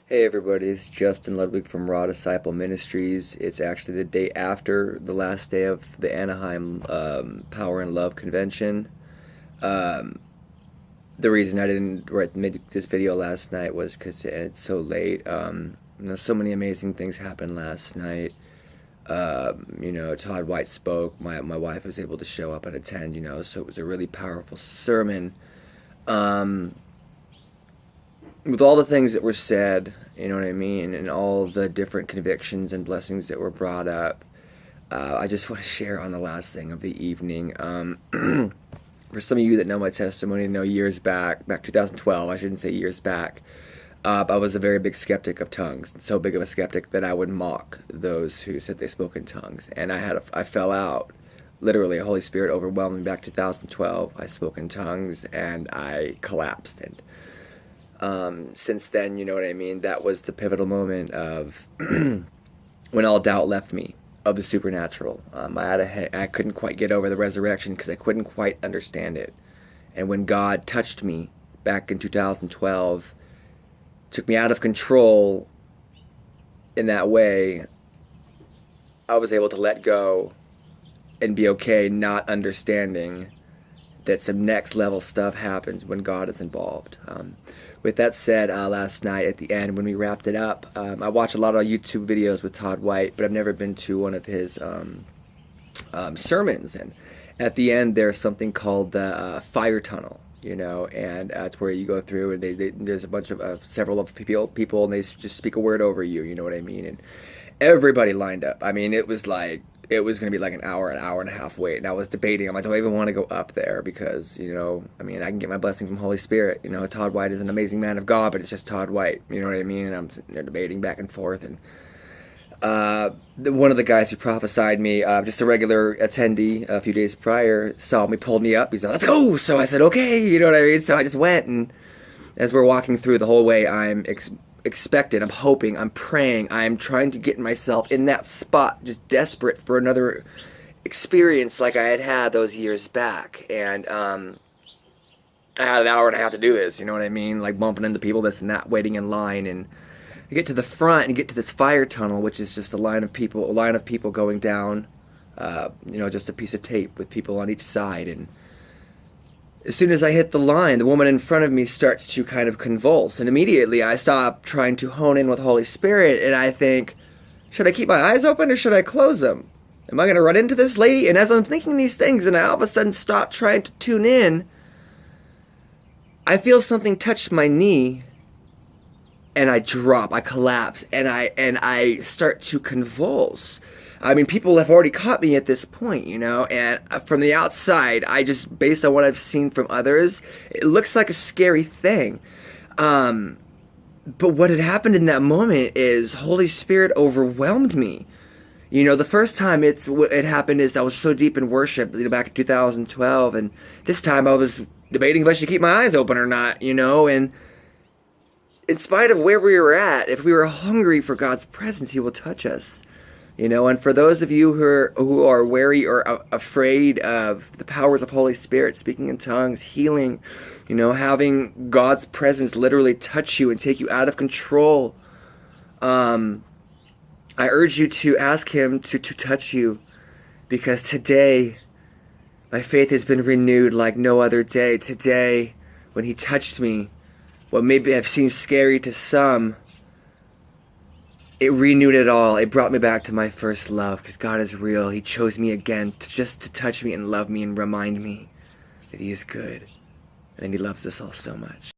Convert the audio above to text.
Hey everybody, it's Justin Ludwig from Raw Disciple Ministries. It's actually the day after the last day of the Anaheim Power and Love Convention. Um, the reason I didn't make this video last night was because it's so late. So many amazing things happened last night. Todd White spoke. My wife was able to show up and attend. So it was a really powerful sermon. Um, with all the things that were said, you know what I mean, and all the different convictions and blessings that were brought up, I just want to share on the last thing of the evening. For some of you that know my testimony, know years back 2012, I shouldn't say years back, I was a very big skeptic of tongues. So big of a skeptic that I would mock those who said they spoke in tongues. And I fell out. Literally, the Holy Spirit overwhelmed me back 2012. I spoke in tongues and I collapsed. And since then, you know what I mean, that was the pivotal moment of when all doubt left me of the supernatural. I couldn't quite get over the resurrection because I couldn't quite understand it. And when God touched me back in 2012, took me out of control in that way, I was able to let go and be okay not understanding that some next level stuff happens when God is involved. With that said, last night at the end when we wrapped it up, I watch a lot of YouTube videos with Todd White, but I've never been to one of his sermons. And at the end, there's something called the fire tunnel, and that's where you go through, and there's a bunch of several of people, and they just speak a word over you, you know what I mean? And everybody lined up. I mean, it was going to be like an hour and a half wait. And I was debating. I'm like, do I even want to go up there? Because, I can get my blessing from Holy Spirit. Todd White is an amazing man of God, but it's just Todd White. You know what I mean? And I'm sitting there debating back and forth. And one of the guys who prophesied me, just a regular attendee a few days prior, saw me, pulled me up. He's like, let's go. So I said, okay. You know what I mean? So I just went. And as we're walking through the whole way, I'm expected, I'm hoping, I'm praying, I'm trying to get myself in that spot, just desperate for another experience like I had those years back. And I had an hour and a half to do this, you know what I mean, like bumping into people, this and that, waiting in line. And I get to the front and get to this fire tunnel, which is just a line of people going down, just a piece of tape with people on each side. And as soon as I hit the line, the woman in front of me starts to kind of convulse. And immediately I stop trying to hone in with Holy Spirit. And I think, should I keep my eyes open or should I close them? Am I going to run into this lady? And as I'm thinking these things and I all of a sudden stop trying to tune in, I feel something touch my knee. And I drop, I collapse, and I start to convulse. I mean, people have already caught me at this point, and from the outside, based on what I've seen from others, it looks like a scary thing. But what had happened in that moment is Holy Spirit overwhelmed me. The first time it happened is I was so deep in worship, back in 2012, and this time I was debating if I should keep my eyes open or not, and in spite of where we were at, if we were hungry for God's presence, He will touch us. And for those of you who are wary or afraid of the powers of Holy Spirit, speaking in tongues, healing, having God's presence literally touch you and take you out of control, I urge you to ask Him to touch you, because today my faith has been renewed like no other day. Today, when He touched me, what maybe have seemed scary to some, it renewed it all. It brought me back to my first love, because God is real. He chose me again to touch me and love me and remind me that He is good and He loves us all so much.